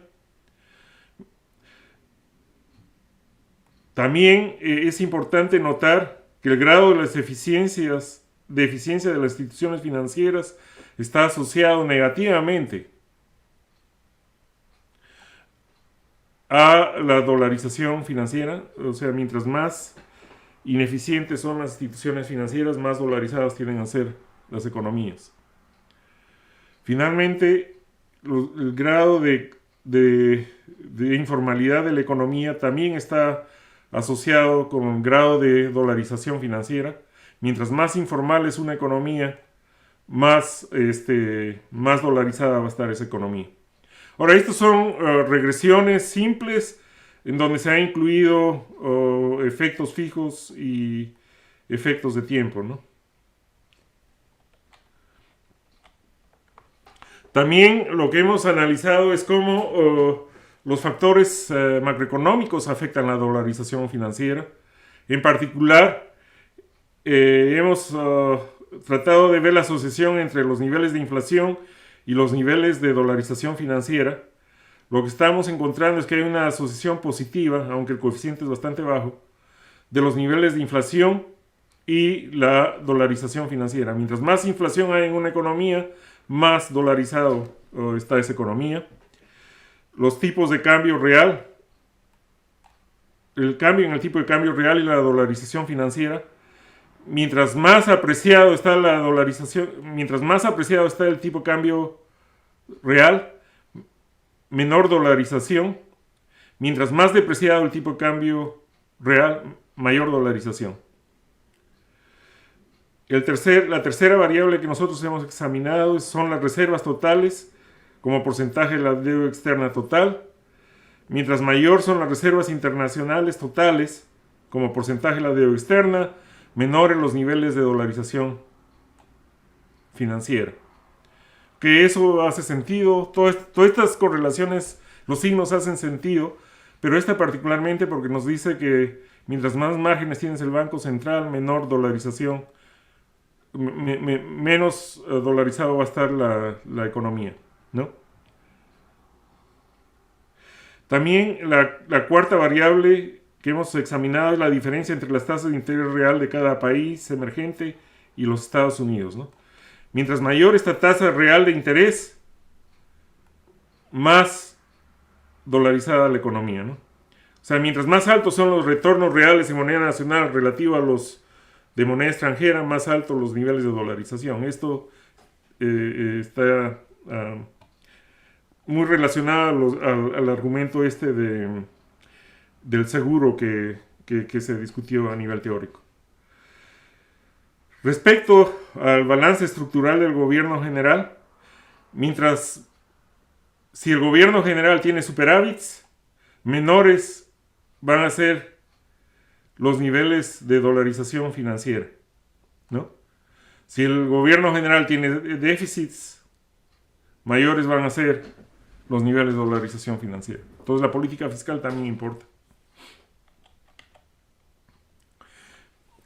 Speaker 2: También es importante notar que el grado de las eficiencia de las instituciones financieras está asociado negativamente a la dolarización financiera. O sea, mientras más ineficientes son las instituciones financieras, más dolarizadas tienden a ser las economías. Finalmente, el grado de de informalidad de la economía también está asociado con un grado de dolarización financiera. Mientras más informal es una economía, más dolarizada va a estar esa economía. Ahora, estas son regresiones simples en donde se han incluido efectos fijos y efectos de tiempo, ¿no? También lo que hemos analizado es cómo los factores macroeconómicos afectan la dolarización financiera. En particular, hemos tratado de ver la asociación entre los niveles de inflación y los niveles de dolarización financiera. Lo que estamos encontrando es que hay una asociación positiva, aunque el coeficiente es bastante bajo, de los niveles de inflación y la dolarización financiera. Mientras más inflación hay en una economía, más dolarizado está esa economía. Los tipos de cambio real, el cambio en el tipo de cambio real y la dolarización financiera, mientras más apreciado está la dolarización, mientras más apreciado está el tipo de cambio real, menor dolarización. Mientras más depreciado el tipo de cambio real, mayor dolarización. La tercera variable que nosotros hemos examinado son las reservas totales como porcentaje de la deuda externa total. Mientras mayor son las reservas internacionales totales como porcentaje de la deuda externa, menores los niveles de dolarización financiera. Que eso hace sentido, todas estas correlaciones, los signos hacen sentido, pero esta particularmente porque nos dice que mientras más márgenes tienes el Banco Central, menor dolarización, menos dolarizado va a estar la economía, ¿no? También la cuarta variable que hemos examinado es la diferencia entre las tasas de interés real de cada país emergente y los Estados Unidos, ¿no? Mientras mayor esta tasa real de interés, más dolarizada la economía, ¿no? O sea, mientras más altos son los retornos reales en moneda nacional relativo a los de moneda extranjera, más altos los niveles de dolarización. Esto está muy relacionado al argumento del seguro que se discutió a nivel teórico. Respecto al balance estructural del gobierno general, si el gobierno general tiene superávits, menores van a ser los niveles de dolarización financiera, ¿no? Si el gobierno general tiene déficits, mayores van a ser los niveles de dolarización financiera. Entonces la política fiscal también importa.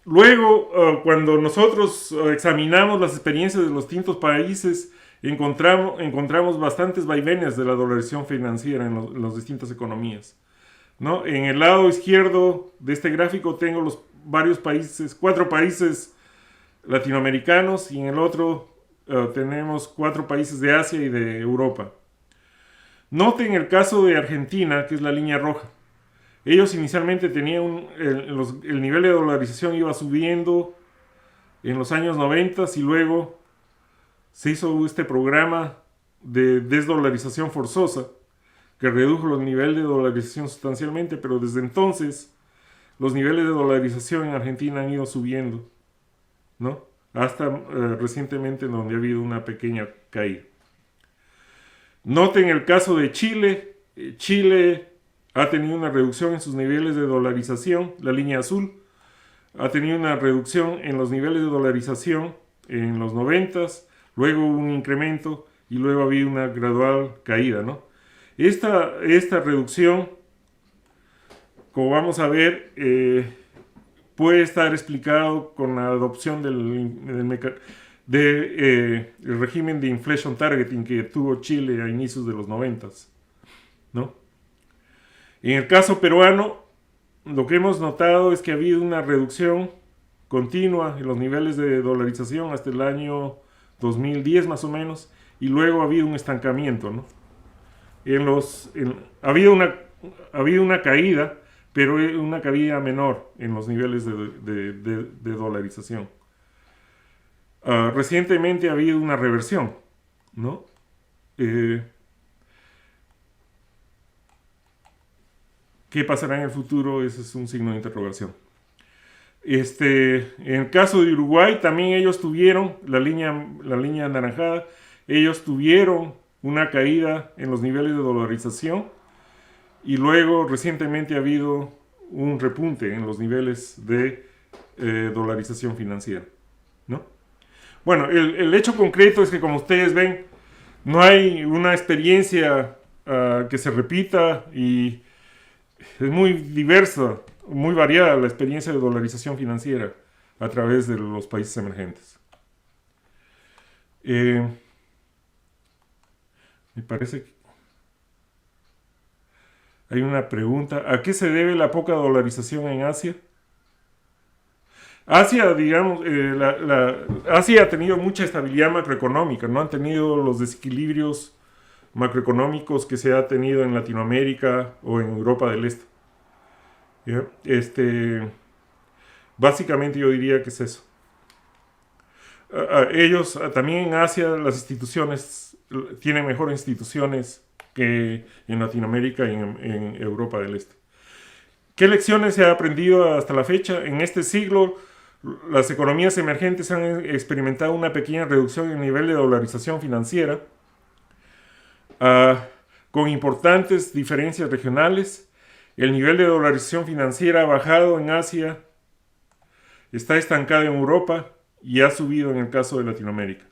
Speaker 2: Luego, cuando nosotros examinamos las experiencias de los distintos países, encontramos bastantes vaivenes de la dolarización financiera en las distintas economías, ¿no? En el lado izquierdo de este gráfico tengo los varios países, 4 países latinoamericanos, y en el otro tenemos 4 países de Asia y de Europa. Noten el caso de Argentina, que es la línea roja. Ellos inicialmente tenían el nivel de dolarización iba subiendo en los años 90 y luego se hizo este programa de desdolarización forzosa que redujo los niveles de dolarización sustancialmente, pero desde entonces los niveles de dolarización en Argentina han ido subiendo, ¿no? Hasta recientemente donde ha habido una pequeña caída. Noten el caso de Chile. Chile ha tenido una reducción en sus niveles de dolarización, la línea azul. Ha tenido una reducción en los niveles de dolarización en los 90s, luego un incremento y luego ha habido una gradual caída, ¿no? Esta reducción, como vamos a ver, puede estar explicado con la adopción del régimen de inflation targeting que tuvo Chile a inicios de los 90s, ¿no? En el caso peruano, lo que hemos notado es que ha habido una reducción continua en los niveles de dolarización hasta el año 2010 más o menos, y luego ha habido un estancamiento, ¿no? Ha habido una caída, pero una caída menor en los niveles de dolarización. Recientemente ha habido una reversión, ¿no? ¿Qué pasará en el futuro? Ese es un signo de interrogación. En el caso de Uruguay, también ellos tuvieron la línea anaranjada, ellos tuvieron una caída en los niveles de dolarización y luego recientemente ha habido un repunte en los niveles de dolarización financiera, ¿no? Bueno, el hecho concreto es que, como ustedes ven, no hay una experiencia que se repita y es muy diversa, muy variada la experiencia de dolarización financiera a través de los países emergentes. Me parece que hay una pregunta. ¿A qué se debe la poca dolarización en Asia? Asia, digamos, Asia ha tenido mucha estabilidad macroeconómica, no han tenido los desequilibrios macroeconómicos que se ha tenido en Latinoamérica o en Europa del Este. ¿Ya? Básicamente yo diría que es eso. Ellos, también en Asia, las instituciones tienen mejores instituciones que en Latinoamérica y en Europa del Este. ¿Qué lecciones se ha aprendido hasta la fecha? En este siglo, las economías emergentes han experimentado una pequeña reducción en el nivel de dolarización financiera, con importantes diferencias regionales. El nivel de dolarización financiera ha bajado en Asia, está estancado en Europa y ha subido en el caso de Latinoamérica.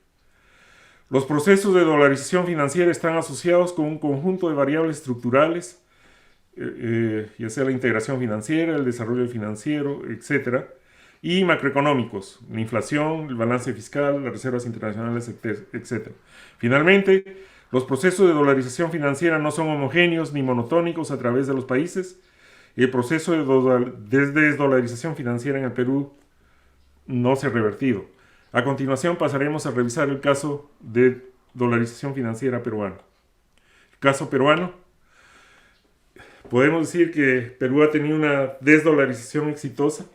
Speaker 2: Los procesos de dolarización financiera están asociados con un conjunto de variables estructurales, ya sea la integración financiera, el desarrollo financiero, etc., y macroeconómicos, la inflación, el balance fiscal, las reservas internacionales, etc. Finalmente, los procesos de dolarización financiera no son homogéneos ni monotónicos a través de los países. El proceso de desdolarización financiera en el Perú no se ha revertido. A continuación pasaremos a revisar el caso de dolarización financiera peruano. El caso peruano, podemos decir que Perú ha tenido una desdolarización exitosa.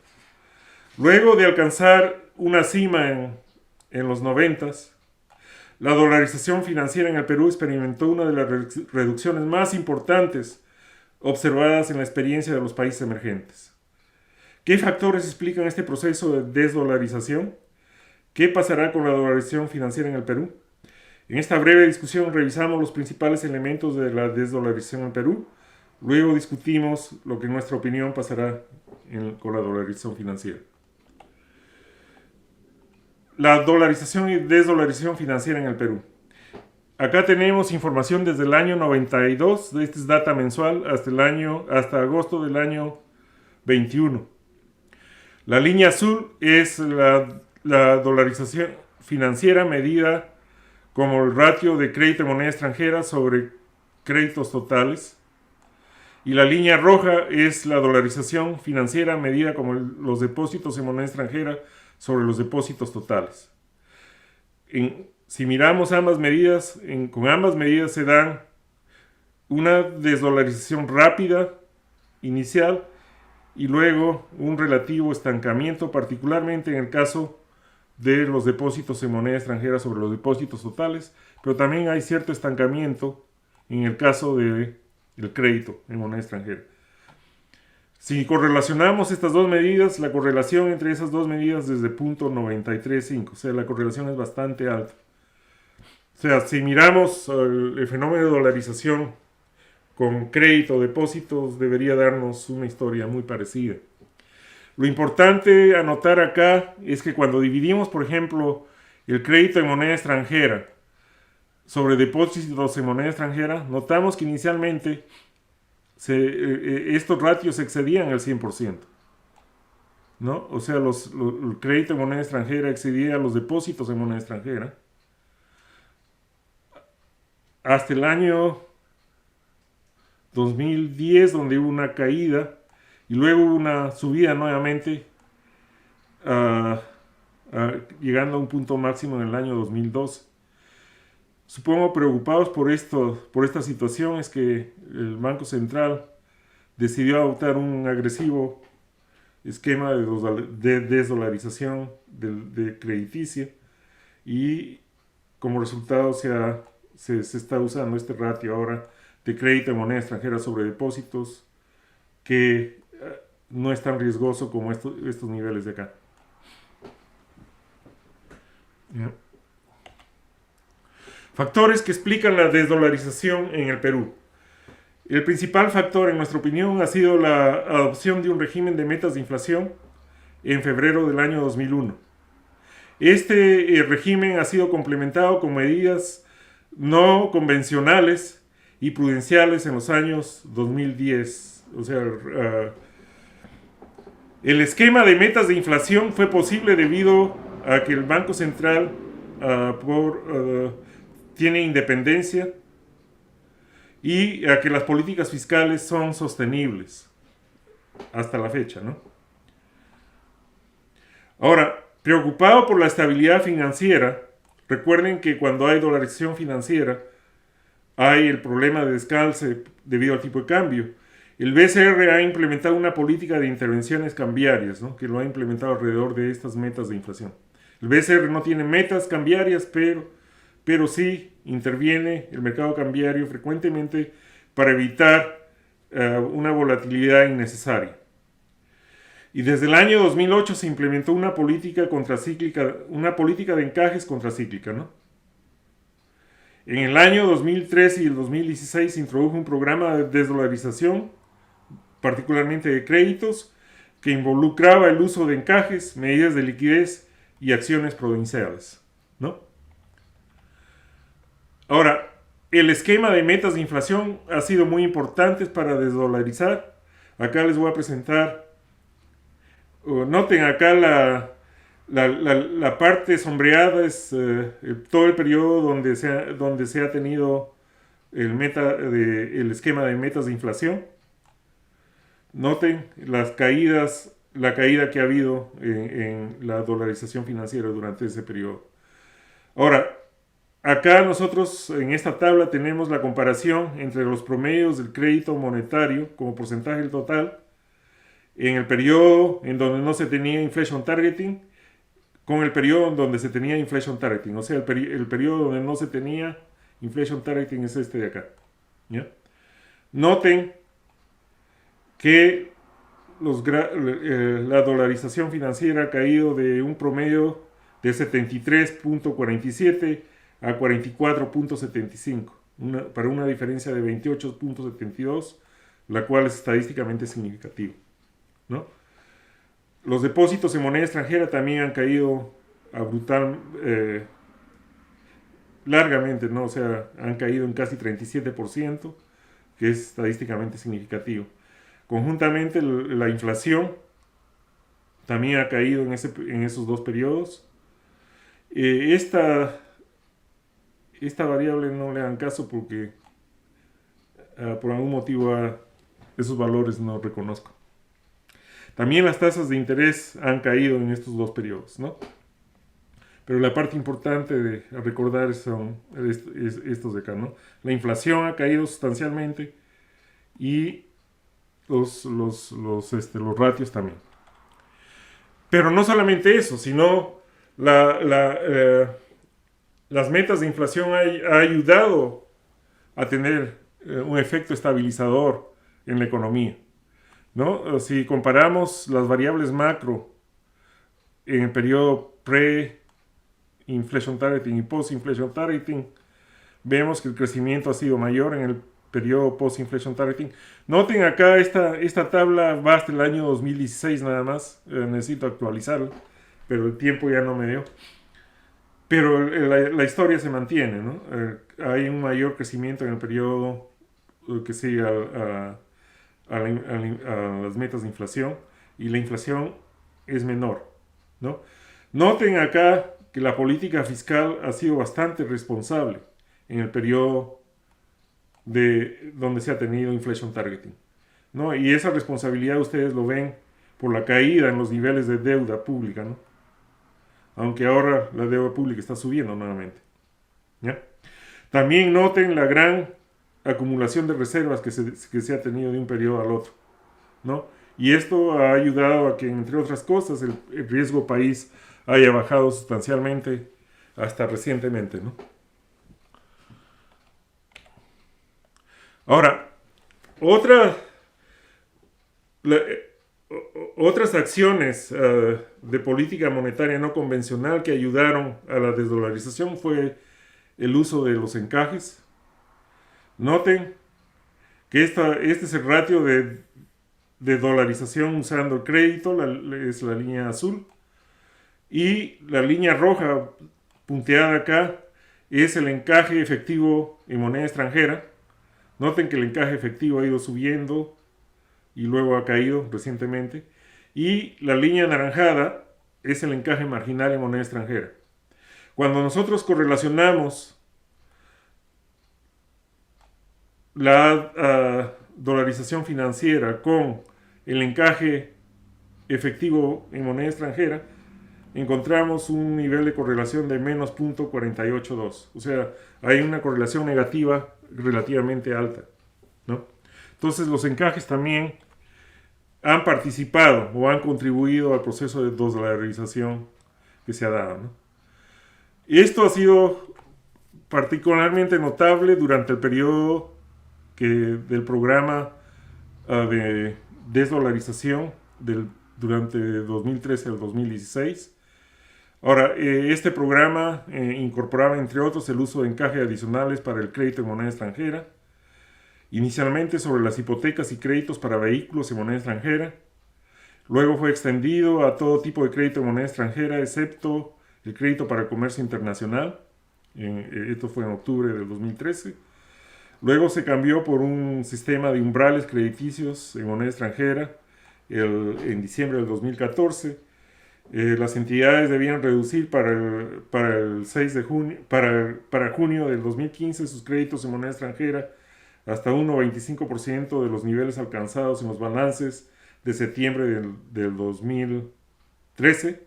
Speaker 2: Luego de alcanzar una cima en los 90s, la dolarización financiera en el Perú experimentó una de las reducciones más importantes observadas en la experiencia de los países emergentes. ¿Qué factores explican este proceso de desdolarización? ¿Qué pasará con la dolarización financiera en el Perú? En esta breve discusión revisamos los principales elementos de la desdolarización en Perú. Luego discutimos lo que en nuestra opinión pasará con la dolarización financiera. La dolarización y desdolarización financiera en el Perú. Acá tenemos información desde el año 92, esta es data mensual, hasta agosto del año 21. La línea azul es la dolarización financiera medida como el ratio de crédito en moneda extranjera sobre créditos totales. Y la línea roja es la dolarización financiera medida como los depósitos en moneda extranjera sobre los depósitos totales. Si miramos ambas medidas, con ambas medidas se dan una desdolarización rápida inicial y luego un relativo estancamiento, particularmente en el caso de los depósitos en moneda extranjera sobre los depósitos totales, pero también hay cierto estancamiento en el caso del crédito en moneda extranjera. Si correlacionamos estas dos medidas, la correlación entre esas dos medidas es de 0.935, o sea, la correlación es bastante alta. O sea, si miramos el fenómeno de dolarización con crédito, depósitos, debería darnos una historia muy parecida. Lo importante a notar acá es que cuando dividimos, por ejemplo, el crédito en moneda extranjera sobre depósitos en moneda extranjera, notamos que inicialmente estos ratios excedían el 100%, ¿no? O sea, el crédito en moneda extranjera excedía los depósitos en moneda extranjera. Hasta el año 2010, donde hubo una caída y luego hubo una subida nuevamente, llegando a un punto máximo en el año 2012. Supongo preocupados por esta situación es que el Banco Central decidió adoptar un agresivo esquema de desdolarización de crediticia y como resultado se está usando este ratio ahora de crédito en moneda extranjera sobre depósitos que no es tan riesgoso como estos niveles de acá. ¿Ya? Factores que explican la desdolarización en el Perú. El principal factor, en nuestra opinión, ha sido la adopción de un régimen de metas de inflación en febrero del año 2001. Este régimen ha sido complementado con medidas no convencionales y prudenciales en los años 2010. O sea, el esquema de metas de inflación fue posible debido a que el Banco Central tiene independencia y a que las políticas fiscales son sostenibles hasta la fecha, ¿no? Ahora, preocupado por la estabilidad financiera, recuerden que cuando hay dolarización financiera, hay el problema de descalce debido al tipo de cambio. El BCR ha implementado una política de intervenciones cambiarias, ¿no? Que lo ha implementado alrededor de estas metas de inflación. El BCR no tiene metas cambiarias, pero sí interviene el mercado cambiario frecuentemente para evitar una volatilidad innecesaria. Y desde el año 2008 se implementó una política contracíclica, una política de encajes contracíclica, ¿no? En el año 2013 y el 2016 se introdujo un programa de desdolarización, particularmente de créditos, que involucraba el uso de encajes, medidas de liquidez y acciones prudenciales, ¿no? Ahora, el esquema de metas de inflación ha sido muy importante para desdolarizar. Acá les voy a presentar, noten acá la parte sombreada es todo el periodo donde se ha tenido el esquema de metas de inflación. Noten las caídas, la caída que ha habido en la dolarización financiera durante ese periodo. Ahora, acá nosotros en esta tabla tenemos la comparación entre los promedios del crédito monetario como porcentaje del total en el periodo en donde no se tenía inflation targeting con el periodo en donde se tenía inflation targeting. O sea, el periodo donde no se tenía inflation targeting es este de acá, ¿ya? Noten que la dolarización financiera ha caído de un promedio de 73.47 a 44.75, para una diferencia de 28.72, la cual es estadísticamente significativa, ¿no? Los depósitos en moneda extranjera también han caído largamente, ¿no? O sea, han caído en casi 37%, que es estadísticamente significativo. Conjuntamente, la inflación también ha caído en esos dos periodos. Esta variable no le hagan caso porque por algún motivo esos valores no reconozco. También las tasas de interés han caído en estos dos periodos, ¿no? Pero la parte importante de recordar son estos de acá, ¿no? La inflación ha caído sustancialmente y los ratios también. Pero no solamente eso, sino las metas de inflación ha ayudado a tener un efecto estabilizador en la economía, ¿no? Si comparamos las variables macro en el periodo pre-inflation targeting y post-inflation targeting, vemos que el crecimiento ha sido mayor en el periodo post-inflation targeting. Noten acá esta tabla va hasta el año 2016 nada más. Necesito actualizarlo, pero el tiempo ya no me dio. Pero la historia se mantiene, ¿no? Hay un mayor crecimiento en el periodo que sigue a las metas de inflación y la inflación es menor, ¿no? Noten acá que la política fiscal ha sido bastante responsable en el periodo donde se ha tenido inflation targeting, ¿no? Y esa responsabilidad ustedes lo ven por la caída en los niveles de deuda pública, ¿no? Aunque ahora la deuda pública está subiendo nuevamente, ¿ya? También noten la gran acumulación de reservas que se ha tenido de un periodo al otro, ¿no? Y esto ha ayudado a que, entre otras cosas, el riesgo país haya bajado sustancialmente hasta recientemente, ¿no? Ahora, Otras acciones de política monetaria no convencional que ayudaron a la desdolarización fue el uso de los encajes. Noten que este es el ratio de dolarización usando el crédito, es la línea azul, y la línea roja punteada acá es el encaje efectivo en moneda extranjera. Noten que el encaje efectivo ha ido subiendo y luego ha caído recientemente. Y la línea anaranjada es el encaje marginal en moneda extranjera. Cuando nosotros correlacionamos la dolarización financiera con el encaje efectivo en moneda extranjera, encontramos un nivel de correlación de menos 0.482. O sea, hay una correlación negativa relativamente alta, ¿no? Entonces los encajes también han participado o han contribuido al proceso de desdolarización que se ha dado, ¿no? Y esto ha sido particularmente notable durante el periodo del programa de desdolarización durante 2013 al 2016. Ahora, este programa incorporaba, entre otros, el uso de encajes adicionales para el crédito en moneda extranjera, inicialmente sobre las hipotecas y créditos para vehículos en moneda extranjera. Luego fue extendido a todo tipo de crédito en moneda extranjera, excepto el crédito para el comercio internacional. Esto fue en octubre del 2013. Luego se cambió por un sistema de umbrales crediticios en moneda extranjera en diciembre del 2014. Las entidades debían reducir para el 6 de junio, para junio del 2015 sus créditos en moneda extranjera hasta 1,25% de los niveles alcanzados en los balances de septiembre del 2013.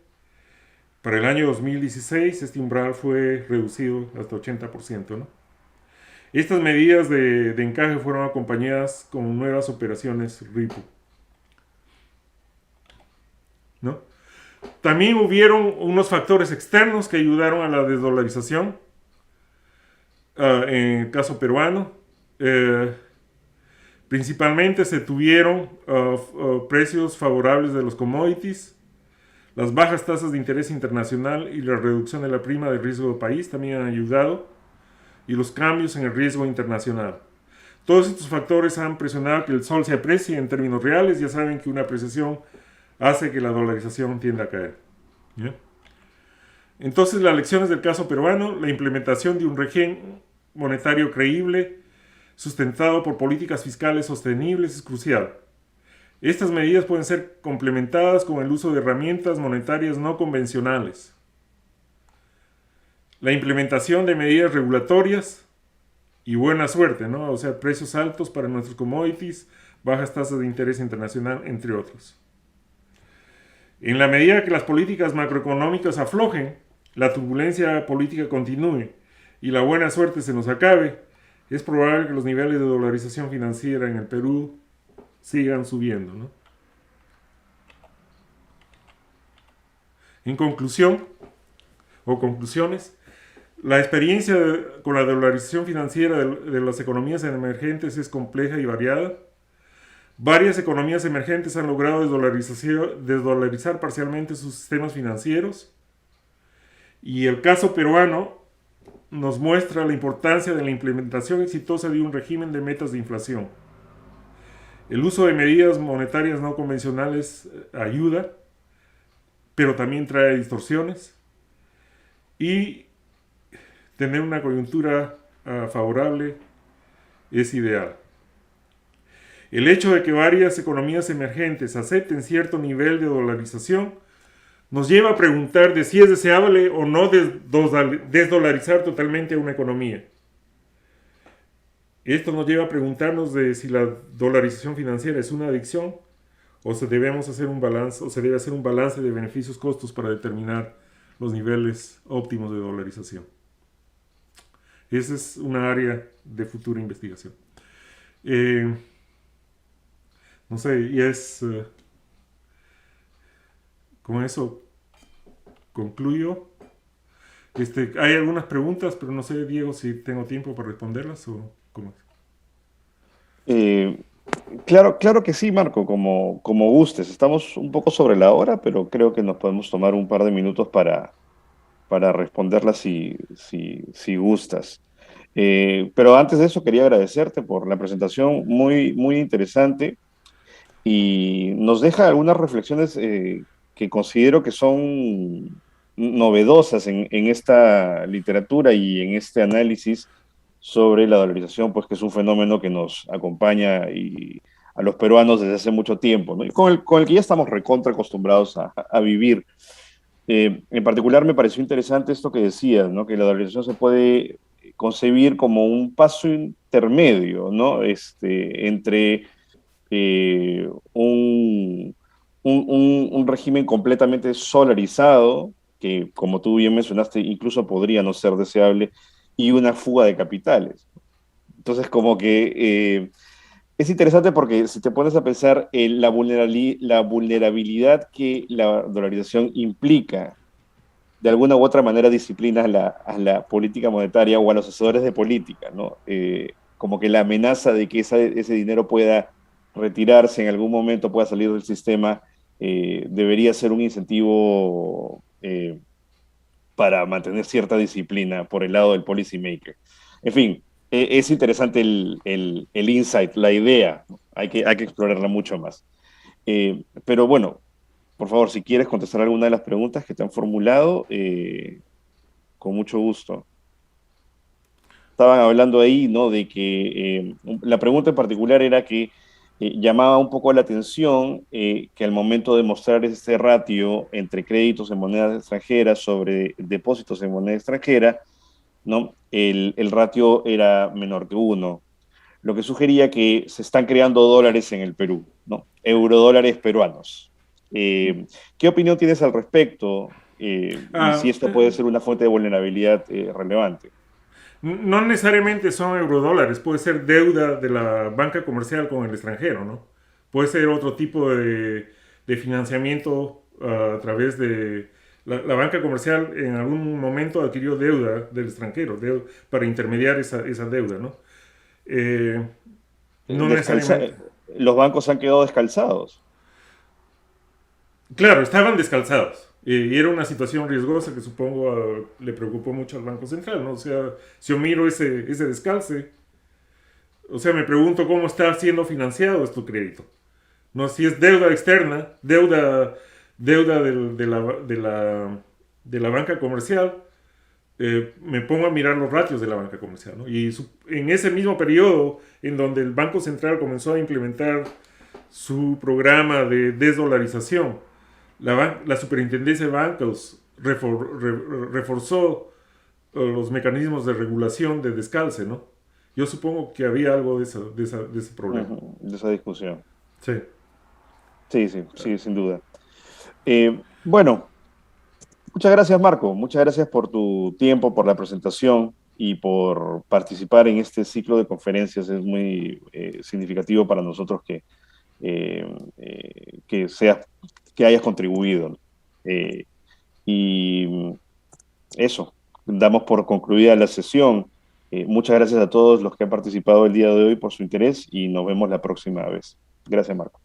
Speaker 2: Para el año 2016 este umbral fue reducido hasta 80%, ¿no? Estas medidas de encaje fueron acompañadas con nuevas operaciones repo, ¿no? También hubieron unos factores externos que ayudaron a la desdolarización. En el caso peruano, principalmente se tuvieron precios favorables de los commodities, las bajas tasas de interés internacional y la reducción de la prima de riesgo del país también han ayudado, y los cambios en el riesgo internacional. Todos estos factores han presionado que el sol se aprecie en términos reales. Ya saben que una apreciación hace que la dolarización tienda a caer. ¿Ya? Entonces, las lecciones del caso peruano: la implementación de un régimen monetario creíble, sustentado por políticas fiscales sostenibles, es crucial. Estas medidas pueden ser complementadas con el uso de herramientas monetarias no convencionales. La implementación de medidas regulatorias y buena suerte, ¿no? O sea, precios altos para nuestros commodities, bajas tasas de interés internacional, entre otros. En la medida que las políticas macroeconómicas aflojen, la turbulencia política continúe y la buena suerte se nos acabe, es probable que los niveles de dolarización financiera en el Perú sigan subiendo, ¿no? En conclusión, o conclusiones, la experiencia con la dolarización financiera de las economías emergentes es compleja y variada. Varias economías emergentes han logrado desdolarizar parcialmente sus sistemas financieros. Y el caso peruano nos muestra la importancia de la implementación exitosa de un régimen de metas de inflación. El uso de medidas monetarias no convencionales ayuda, pero también trae distorsiones. Y tener una coyuntura favorable es ideal. El hecho de que varias economías emergentes acepten cierto nivel de dolarización nos lleva a preguntar de si es deseable o no desdolarizar totalmente una economía. Esto nos lleva a preguntarnos de si la dolarización financiera es una adicción o se debe hacer un balance de beneficios-costos para determinar los niveles óptimos de dolarización. Esa es una área de futura investigación. No sé, y con eso concluyo. Hay algunas preguntas, pero no sé, Diego, si tengo tiempo para responderlas o cómo es.
Speaker 1: Claro, claro que sí, Marco, como gustes. Estamos un poco sobre la hora, pero creo que nos podemos tomar un par de minutos para responderla si gustas. Pero antes de eso, quería agradecerte por la presentación muy, muy interesante y nos deja algunas reflexiones que considero que son novedosas en esta literatura y en este análisis sobre la dolarización, pues que es un fenómeno que nos acompaña y a los peruanos desde hace mucho tiempo, ¿no? Y con el que ya estamos recontra acostumbrados a vivir. En particular me pareció interesante esto que decías, ¿no? Que la dolarización se puede concebir como un paso intermedio, ¿no? Entre un régimen completamente solarizado, que como tú bien mencionaste, incluso podría no ser deseable, y una fuga de capitales. Entonces, como que es interesante porque si te pones a pensar en la vulnerabilidad que la dolarización implica, de alguna u otra manera disciplina a la política monetaria o a los asesores de política, ¿no? Como que la amenaza de que ese dinero pueda retirarse en algún momento, pueda salir del sistema, debería ser un incentivo para mantener cierta disciplina por el lado del policymaker. En fin, es interesante el insight, la idea, ¿no? Hay que explorarla mucho más. Pero bueno, por favor, si quieres contestar alguna de las preguntas que te han formulado, con mucho gusto. Estaban hablando ahí, ¿no? De que la pregunta en particular era que llamaba un poco la atención que al momento de mostrar este ratio entre créditos en moneda extranjera sobre depósitos en moneda extranjera, ¿no? El ratio era menor que uno, lo que sugería que se están creando dólares en el Perú, ¿no? Eurodólares peruanos. ¿Qué opinión tienes al respecto? Y si
Speaker 2: Ah,
Speaker 1: esto puede ser una fuente de vulnerabilidad relevante.
Speaker 2: no necesariamente son eurodólares, puede ser deuda de la banca comercial con el extranjero, ¿no? Puede ser otro tipo de financiamiento a través de... La banca comercial en algún momento adquirió deuda del extranjero para intermediar esa deuda, ¿no? Eh, no
Speaker 1: Descalza
Speaker 2: necesariamente...
Speaker 1: los bancos han quedado descalzados.
Speaker 2: Claro, estaban descalzados. Y era una situación riesgosa que supongo le preocupó mucho al Banco Central, ¿no? O sea, si yo miro ese descalce, o sea, me pregunto cómo está siendo financiado este crédito. No, si es deuda externa, deuda de la banca comercial, me pongo a mirar los ratios de la banca comercial, ¿no? Y en ese mismo periodo en donde el Banco Central comenzó a implementar su programa de desdolarización, la Superintendencia de Bancos reforzó los mecanismos de regulación de descalce, ¿no? Yo supongo que había algo de ese problema.
Speaker 1: De esa discusión.
Speaker 2: Sí.
Speaker 1: Sí, sí, sí, sin duda. Bueno, muchas gracias, Marco. Muchas gracias por tu tiempo, por la presentación y por participar en este ciclo de conferencias. Es muy significativo para nosotros eh, que, seas, que hayas contribuido, ¿no? Y eso, damos por concluida la sesión. Muchas gracias a todos los que han participado el día de hoy por su interés y nos vemos la próxima vez. Gracias, Marco.